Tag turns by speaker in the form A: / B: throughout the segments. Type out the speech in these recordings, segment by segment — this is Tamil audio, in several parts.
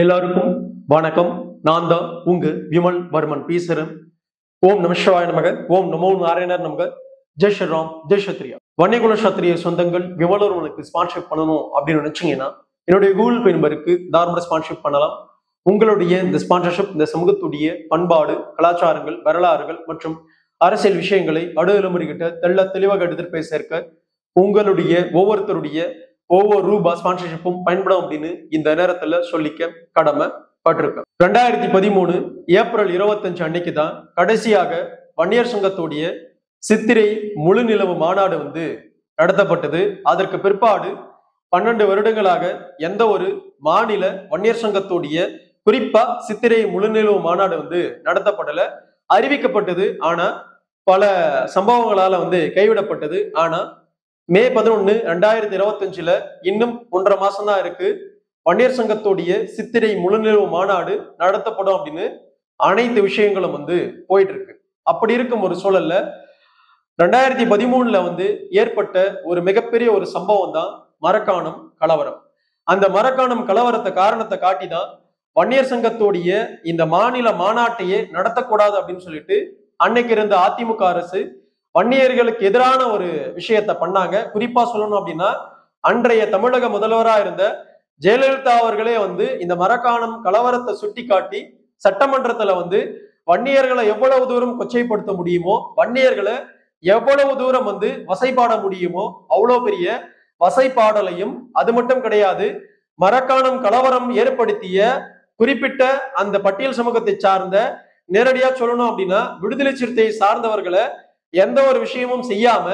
A: எல்லாருக்கும் வணக்கம். நான் தான் உங்க விமல் வர்மன் பேசுறேன். ஓம் நம சிவாய நமக, ஓம் நமோ நாராயணர் நமக, ஜெய் ஸ்ரீராம், ஜெய் சத்ரியா. வன்னியகுல சத்திரிய சொந்தங்கள் விமலவர்களுக்கு ஸ்பான்ஷிப் பண்ணணும் அப்படின்னு நினைச்சீங்கன்னா என்னுடைய கூகுள் பே நம்பருக்கு தாராளமாக ஸ்பான்ஷிப் பண்ணலாம். உங்களுடைய இந்த ஸ்பான்சர்ஷிப் இந்த சமூகத்துடைய பண்பாடு, கலாச்சாரங்கள், வரலாறுகள் மற்றும் அரசியல் விஷயங்களை அடுதலைமுறைகிட்ட தெளிவாக எடுத்துட்டு போய் சேர்க்க உங்களுடைய ஒவ்வொருத்தருடைய ஒவ்வொரு ரூபா ஸ்பான்சர்ஷிப்பும் பயன்படும் அப்படின்னு இந்த நேரத்துல சொல்லிக்க கடமைப்பட்டிருக்கேன். 2013 ஏப்ரல் 25 அன்னைக்கு தான் கடைசியாக வன்னியர் சங்கத்துடைய சித்திரை முழு நிலவு மாநாடு நடத்தப்பட்டது. அதற்கு பிற்பாடு 12 வருடங்களாக எந்த ஒரு மாநில வன்னியர் சங்கத்துடைய குறிப்பா சித்திரை முழு நிலவு மாநாடு நடத்தப்படல. அறிவிக்கப்பட்டது, ஆனா பல சம்பவங்களால கைவிடப்பட்டது. ஆனா மே 11, 2025 இன்னும் 1.5 மாசம் தான் இருக்கு. வன்னியர் சங்கத்துடைய சித்திரை முழுநிலவு மாநாடு நடத்தப்படும் அப்படின்னு அனைத்து விஷயங்களும் போயிட்டு இருக்கு. அப்படி இருக்கும் ஒரு சூழல்ல 2013 ஏற்பட்ட ஒரு மிகப்பெரிய ஒரு சம்பவம் தான் மரக்காணம் கலவரம். அந்த மரக்காணம் கலவரத்தை காரணத்தை காட்டி தான் வன்னியர் சங்கத்துடைய இந்த மாநில மாநாட்டையே நடத்தக்கூடாது அப்படின்னு சொல்லிட்டு அன்னைக்கு இருந்த அதிமுக அரசு வன்னியர்களுக்கு எதிரான ஒரு விஷயத்த பண்ணாங்க. குறிப்பா சொல்லணும் அப்படின்னா அன்றைய தமிழக முதல்வரா இருந்த ஜெயலலிதா அவர்களே இந்த மரக்காணம் கலவரத்தை சுட்டி காட்டி சட்டமன்றத்துல வன்னியர்களை எவ்வளவு தூரம் கொச்சைப்படுத்த முடியுமோ, வன்னியர்களை எவ்வளவு தூரம் வசைபாட முடியுமோ அவ்வளவு பெரிய வசைப்பாடலையும், அது மட்டும் கிடையாது, மரக்காணம் கலவரம் ஏற்படுத்திய குறிப்பிட்ட அந்த பட்டியல் சமூகத்தை சார்ந்த, நேரடியா சொல்லணும் அப்படின்னா விடுதலை சிறுத்தை சார்ந்தவர்களை எந்த ஒரு விஷயமும் செய்யாம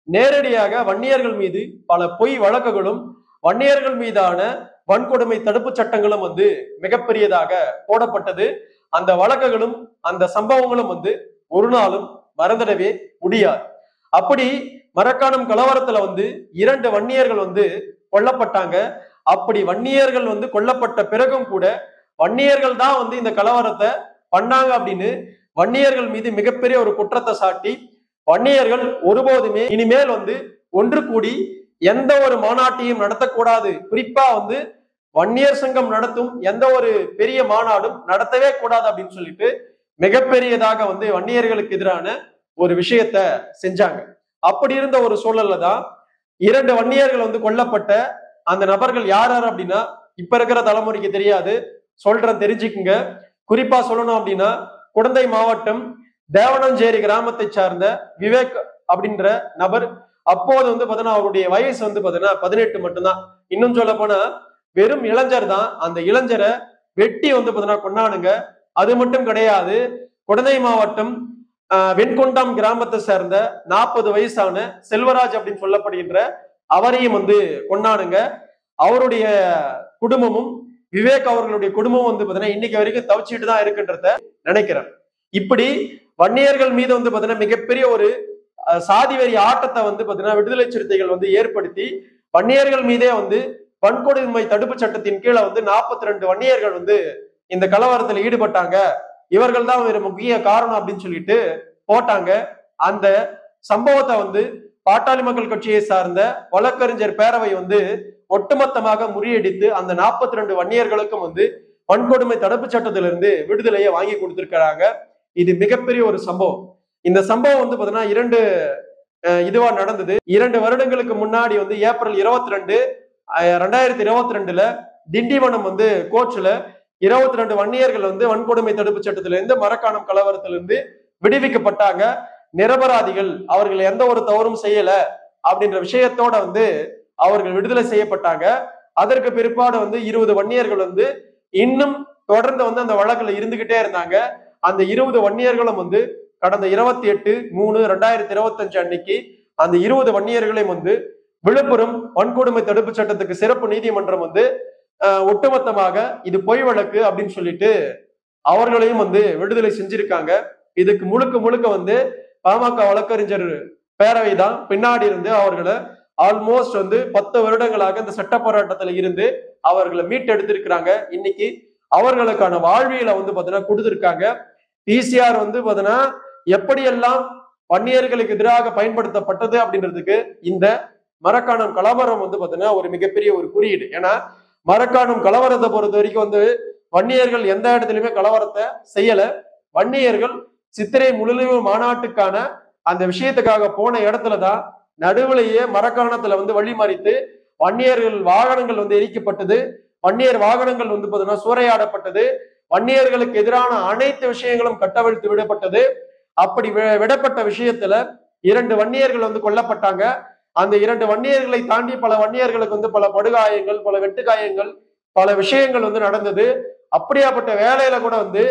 A: நேரடியாக வன்னியர்கள் மீது பல பொய் வழக்குகளும் வன்னியர்கள் மீதான வன்கொடுமை தடுப்பு சட்டங்களும் மிகப்பெரியதாக போடப்பட்டது. அந்த வழக்குகளும் அந்த சம்பவங்களும் ஒரு நாளும் மறந்துடவே முடியாது. அப்படி மரக்காணம் கலவரத்துல 2 வன்னியர்கள் கொல்லப்பட்டாங்க. அப்படி வன்னியர்கள் கொல்லப்பட்ட பிறகும் கூட வன்னியர்கள் தான் இந்த கலவரத்தை பண்ணாங்க அப்படின்னு வன்னியர்கள் மீது மிகப்பெரிய ஒரு குற்றத்தை சாட்டி வன்னியர்கள் ஒருபோதுமே இனிமேல் ஒன்று கூடி எந்த ஒரு மாநாட்டையும் நடத்தக்கூடாது, குறிப்பா வன்னியர் சங்கம் நடத்தும் எந்த ஒரு பெரிய மாநாடும் நடத்தவே கூடாது அப்படின்னு சொல்லிட்டு மிகப்பெரியதாக வன்னியர்களுக்கு எதிரான ஒரு விஷயத்த செஞ்சாங்க. அப்படி இருந்த ஒரு சூழல்ல தான் 2 வன்னியர்கள் கொல்லப்பட்ட அந்த நபர்கள் யார் யார் அப்படின்னா இப்ப இருக்கிற தலைமுறைக்கு தெரியாது, சொல்றேன் தெரிஞ்சுக்குங்க. குறிப்பா சொல்லணும் அப்படின்னா குடந்தை மாவட்டம் தேவனஞ்சேரி கிராமத்தை சார்ந்த விவேக் அப்படின்ற நபர். அப்போது அவருடைய வயசு 18 மட்டும்தான். இன்னும் சொல்ல போனா வெறும் இளைஞர் தான். அந்த இளைஞரை வெட்டி கொண்டானுங்க. அது மட்டும் கிடையாது, குடந்தை மாவட்டம் வெண்கொண்டாம் கிராமத்தை சேர்ந்த 40 வயசான செல்வராஜ் அப்படின்னு சொல்லப்படுகின்ற அவரையும் கொண்டானுங்க. அவருடைய குடும்பமும் விவேக் அவர்களுடைய குடும்பமும் இன்னைக்கு வரைக்கும் தவிச்சிட்டு தான் இருக்குன்றத நினைக்கிறேன். இப்படி வன்னியர்கள் மீது மிகப்பெரிய ஒரு சாதி வெறி ஆட்டத்தை விடுதலை சிறுத்தைகள் ஏற்படுத்தி வன்னியர்கள் மீதே வன்கொடுமை தடுப்பு சட்டத்தின் கீழே 42 வன்னியர்கள் இந்த கலவரத்துல ஈடுபட்டாங்க, இவர்கள் தான் ஒரு முக்கிய காரணம் அப்படின்னு சொல்லிட்டு போட்டாங்க. அந்த சம்பவத்தை பாட்டாளி மக்கள் கட்சியை சார்ந்த வழக்கறிஞர் பேரவை ஒட்டுமொத்தமாக முறியடித்து அந்த 42 வன்னியர்களுக்கும் வன்கொடுமை தடுப்பு சட்டத்திலிருந்து விடுதலையை வாங்கி கொடுத்திருக்கிறாங்க. இது மிகப்பெரிய ஒரு சம்பவம். இந்த சம்பவம் 2 இதுவா நடந்தது. 2 வருடங்களுக்கு முன்னாடி ஏப்ரல் 22, 2022 திண்டிவனம் கோர்ட்ல 22 வன்னியர்கள் வன்கொடுமை தடுப்பு சட்டத்திலிருந்து மரக்காணம் கலவரத்திலிருந்து விடுவிக்கப்பட்டாங்க. நிரபராதிகள், அவர்கள் எந்த ஒரு தவறும் செய்யல அப்படின்ற விஷயத்தோட அவர்கள் விடுதலை செய்யப்பட்டாங்க. அதற்கு பிற்பாடு 20 வன்னியர்கள் இன்னும் தொடர்ந்து அந்த வழக்குல இருந்துகிட்டே இருந்தாங்க. அந்த 20 வன்னியர்களும் கடந்த 28/3/2025 அன்னைக்கு அந்த 20 வன்னியர்களையும் விழுப்புரம் வன்கொடுமை தடுப்பு சட்டத்துக்கு சிறப்பு நீதிமன்றம் ஒட்டுமொத்தமாக இது பொய் வழக்கு அப்படின்னு சொல்லிட்டு அவர்களையும் விடுதலை செஞ்சிருக்காங்க. இதுக்கு முழுக்க பாமக வழக்கறிஞர் பேரவை தான் பின்னாடி இருந்து அவர்களை ஆல்மோஸ்ட் 10 வருடங்களாக இந்த சட்ட போராட்டத்துல இருந்து அவர்களை மீட்டெடுத்திருக்கிறாங்க. இன்னைக்கு அவர்களுக்கான வாழ்வியலை கொடுத்திருக்காங்க. பிசிஆர் எப்படியெல்லாம் வன்னியர்களுக்கு எதிராக பயன்படுத்தப்பட்டது அப்படின்றதுக்கு இந்த மரக்காணம் கலவரம் ஒரு மிகப்பெரிய ஒரு குறியீடு. ஏன்னா மரக்காணும் கலவரத்தை பொறுத்த வரைக்கும் வந்து வன்னியர்கள் எந்த இடத்துலயுமே கலவரத்தை செய்யல. வன்னியர்கள் சித்திரை முழுநிலவு மாநாட்டுக்கான அந்த விஷயத்துக்காக போன இடத்துலதான் நடுவுலையே மரக்காணத்துல வந்து வழிமறித்து வன்னியர்கள் வாகனங்கள் வந்து எரிக்கப்பட்டது. வன்னியர் வாகனங்கள் வந்து பாத்தீங்கன்னா சூறையாடப்பட்டது. வன்னியர்களுக்கு எதிரான அனைத்து விஷயங்களும் கட்டவிழ்த்து விடப்பட்டது. அப்படி விடப்பட்ட விஷயத்துல 2 வன்னியர்கள் வந்து கொல்லப்பட்டாங்க. அந்த 2 வன்னியர்களை தாண்டி பல வன்னியர்களுக்கு வந்து பல படுகாயங்கள், பல வெட்டுக்காயங்கள், பல விஷயங்கள் வந்து நடந்தது. அப்படியாப்பட்ட வேலையில கூட வந்து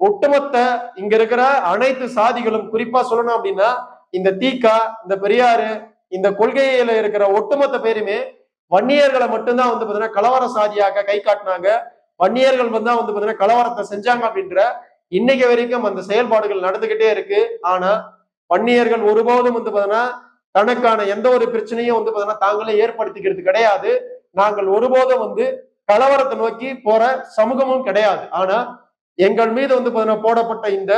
A: ஒட்டுமொத்த இங்க இருக்கிற அனைத்து சாதிகளும், குறிப்பா சொல்லணும் அப்படின்னா இந்த தீகா, இந்த பெரியாரு, இந்த கொள்கையில இருக்கிற ஒட்டுமொத்த பேருமே வன்னியர்களை மட்டும்தான் வந்து பாத்தீங்கன்னா கலவர சாதியாக கை காட்டினாங்க. வன்னியர்கள் வந்து தான் வந்து பாத்தீங்கன்னா கலவரத்தை செஞ்சாங்க அப்படின்ற இன்னைக்கு வரைக்கும் அந்த செயல்பாடுகள் நடந்துகிட்டே இருக்கு. ஆனா வன்னியர்கள் ஒருபோதும் வந்து பாத்தீங்கன்னா தனக்கான எந்த ஒரு பிரச்சனையும் வந்து பாத்தீங்கன்னா தாங்களே ஏற்படுத்திக்கிறது கிடையாது. நாங்கள் ஒருபோதும் வந்து கலவரத்தை நோக்கி போற சமூகமும் கிடையாது. ஆனா எங்கள் மீது வந்து பாத்தீங்கன்னா போடப்பட்ட இந்த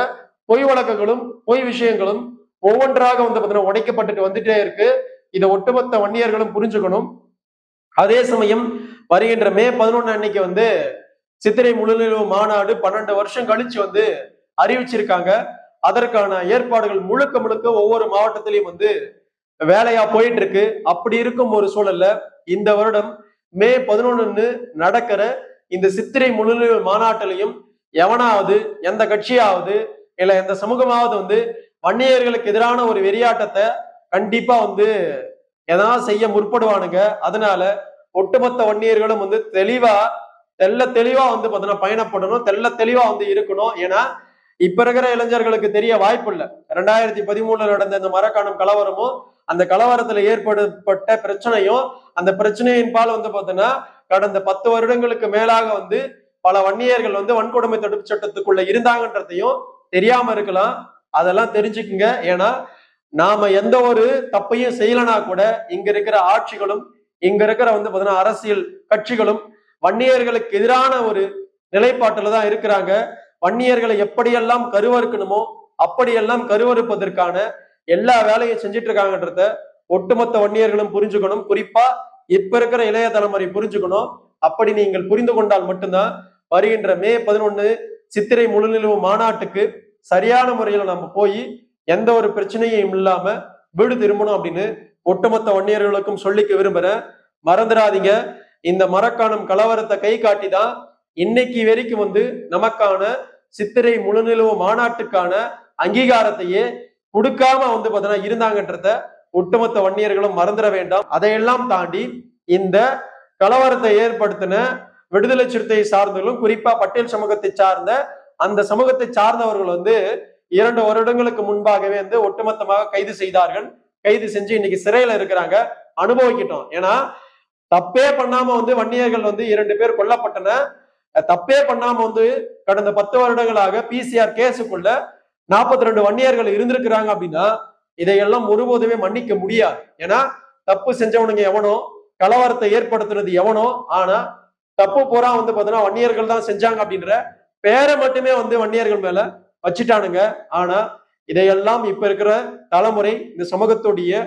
A: பொய் வழக்குகளும் பொய் விஷயங்களும் ஒவ்வொன்றாக வந்து பாத்தீங்கன்னா உடைக்கப்பட்டுட்டு வந்துட்டே இருக்கு. இதை ஒட்டுமொத்த வன்னியர்களும் புரிஞ்சுக்கணும். அதே சமயம் வருகின்ற மே 11 அன்னைக்கு வந்து சித்திரை முழுநிலவு மாநாடு 12 வருஷம் கழிச்சு வந்து அறிவிச்சிருக்காங்க. அதற்கான ஏற்பாடுகள் முழுக்க முழுக்க ஒவ்வொரு மாவட்டத்திலையும் வந்து வேலையா போயிட்டு இருக்கு. அப்படி இருக்கும் ஒரு சூழல்ல இந்த வருடம் மே 11 நடக்கிற இந்த சித்திரை முழுநிலவு மாநாட்டிலையும் எவனாவது, எந்த கட்சியாவது இல்ல எந்த சமூகமாவது வந்து வன்னியர்களுக்கு எதிரான ஒரு வெறியாட்டத்தை கண்டிப்பா வந்து எதாவது செய்ய முற்படுவானுங்க. அதனால ஒட்டுமொத்த வன்னியர்களும் வந்து தெள்ள தெளிவா வந்து பாத்தீங்கன்னா பயணப்படணும், தெள்ள தெளிவா வந்து இருக்கணும். ஏன்னா இப்ப இருக்கிற இளைஞர்களுக்கு தெரிய வாய்ப்பு இல்லை. 2013 நடந்த இந்த மரக்காணம் கலவரமும் அந்த கலவரத்துல ஏற்படுத்தப்பட்ட பிரச்சனையும் அந்த பிரச்சனையின் பால் வந்து பாத்தீங்கன்னா கடந்த 10 வருடங்களுக்கு மேலாக வந்து பல வன்னியர்கள் வந்து வன்கொடுமை தடுப்பு சட்டத்துக்குள்ள இருந்தாங்கன்றதையும் தெரியாம இருக்கலாம். அதெல்லாம் தெரிஞ்சுக்குங்க. ஏன்னா நாம எந்த ஒரு தப்பையும் செய்யலனா கூட இங்க இருக்கிற ஆட்சிகளும் இங்க இருக்கிற வந்து பாத்தீங்கன்னா அரசியல் கட்சிகளும் வன்னியர்களுக்கு எதிரான ஒரு நிலைப்பாட்டுல தான் இருக்கிறாங்க. வன்னியர்களை எப்படியெல்லாம் கருவறுக்கணுமோ அப்படியெல்லாம் கருவறுப்பதற்கான எல்லா வேலையும் செஞ்சுட்டு இருக்காங்கன்றத ஒட்டுமொத்த வன்னியர்களும் புரிஞ்சுக்கணும். குறிப்பா இப்ப இருக்கிற இளைய தலைமுறை புரிஞ்சுக்கணும். அப்படி நீங்கள் புரிந்து கொண்டால் மட்டும்தான் வருகின்ற மே 11 சித்திரை முழுநிலவு மாநாட்டுக்கு சரியான முறையில நம்ம போய் எந்த ஒரு பிரச்சனையும் இல்லாம வீடு திரும்பணும் அப்படின்னு ஒட்டுமொத்த வன்னியர்களுக்கும் சொல்லிக்க விரும்புறேன். மறந்துடாதீங்க, இந்த மரக்காணம் கலவரத்தை கை காட்டிதான் இன்னைக்கு வரைக்கும் வந்து நமக்கான சித்திரை முழுநிலவு மாநாட்டுக்கான அங்கீகாரத்தையே கொடுக்காம வந்து பாத்தீங்கன்னா இருந்தாங்கன்றத ஒட்டுமொத்த வன்னியர்களும் மறந்துட வேண்டாம். அதையெல்லாம் தாண்டி இந்த கலவரத்தை ஏற்படுத்தின விடுதலை சிறுத்தை சார்ந்தவர்களும், குறிப்பா பட்டேல் சமூகத்தை சார்ந்த அந்த சமூகத்தை சார்ந்தவர்கள் வந்து 2 வருடங்களுக்கு முன்பாகவே வந்து ஒட்டுமொத்தமாக கைது செய்தார்கள். கைது செஞ்சு இன்னைக்கு சிறையில இருக்கிறாங்க. அனுபவிக்கிட்டோம். ஏன்னா தப்பே பண்ணாம வந்து வன்னியர்கள் வந்து 2 பேர் கொல்லப்பட்டன. தப்பே பண்ணாம வந்து கடந்த 10 வருடங்களாக பிசிஆர் கேஸுக்குள்ள 42 வன்னியர்கள் இருந்திருக்கிறாங்க அப்படின்னா இதையெல்லாம் ஒருபோதுமே மன்னிக்க முடியாது. ஏன்னா தப்பு செஞ்சவனுங்க எவனோ, கலவரத்தை ஏற்படுத்துறது எவனோ, ஆனா தப்பு பூரா வந்து பாத்தீங்கன்னா வன்னியர்கள் தான் செஞ்சாங்க அப்படின்ற பேரை மட்டுமே வந்து வன்னியர்கள் மேல வச்சுட்டானுங்க. ஆனா இதையெல்லாம் இப்ப இருக்கிற தலைமுறை இந்த சமூகத்துடைய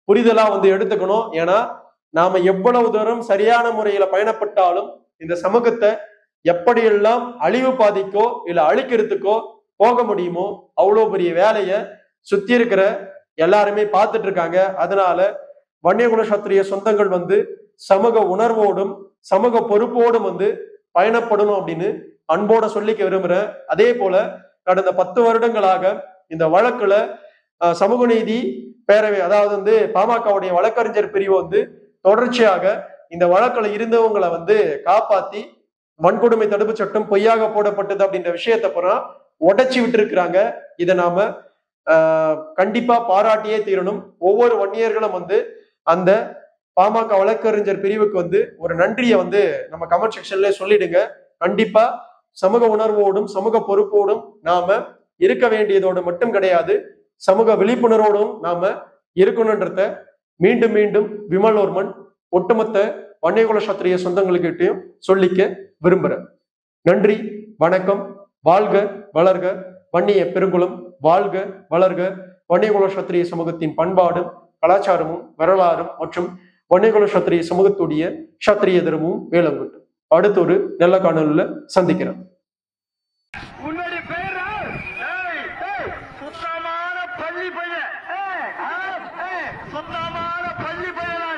A: புரிதலா வந்து எடுத்துக்கணும். ஏன்னா நாம எவ்வளவு தூரம் சரியான முறையில பயணப்பட்டாலும் இந்த சமூகத்தை எப்படியெல்லாம் அழிவு பாதிக்கோ இல்ல அழிக்கிறதுக்கோ போக முடியுமோ அவ்வளவு பெரிய வேலையை சுத்தி இருக்கிற எல்லாருமே பார்த்துட்டு இருக்காங்க. அதனால வன்னியகுல சத்திரிய சொந்தங்கள் வந்து சமூக உணர்வோடும் சமூக பொறுப்போடும் வந்து பயணப்படணும் அப்படின்னு அன்போட சொல்லிக்க விரும்புறேன். அதே போல கடந்த 10 வருடங்களாக இந்த வழக்குல சமூக நீதி பேரவை, அதாவது வந்து பாமகவுடைய வழக்கறிஞர் பிரிவு வந்து தொடர்ச்சியாக இந்த வழக்குல இருந்தவங்களை வந்து காப்பாத்தி வன்கொடுமை தடுப்பு சட்டம் பொய்யாக போடப்பட்டது அப்படின்ற விஷயத்த புறம் உடைச்சி விட்டு இருக்கிறாங்க. இதை நாம கண்டிப்பா பாராட்டியே தீரணும். ஒவ்வொரு வன்னியர்களும் வந்து அந்த பாமக வழக்கறிஞர் பிரிவுக்கு வந்து ஒரு நன்றியை வந்து நம்ம கமெண்ட் செக்ஷன்ல சொல்லிடுங்க. கண்டிப்பா சமூக உணர்வோடும் சமூக பொறுப்போடும் நாம இருக்க வேண்டியதோடு மட்டும் கிடையாது, சமூக விழிப்புணர்வோடும் நாம இருக்கணும்ன்றத மீண்டும் மீண்டும் விமல்வர்மன் ஒட்டுமொத்த வன்னியகுல சத்திரிய சொந்தங்களுக்கிட்டையும் சொல்லிக்க விரும்புறேன். நன்றி, வணக்கம். வாழ்க வளர்க வன்னிய பெருங்குளம், வாழ்க வளர்க வன்னியகுல சத்திரிய சமூகத்தின் பண்பாடும் கலாச்சாரமும் வரலாறும் மற்றும் வன்னியகுல சத்திரிய சமூகத்துடைய சத்திரிய தர்மமும் வேலங்கட்டும். அடுத்த ஒரு நல்ல காணொலியில சந்திக்கிறேன்.
B: சுத்தமான பள்ளி பையன்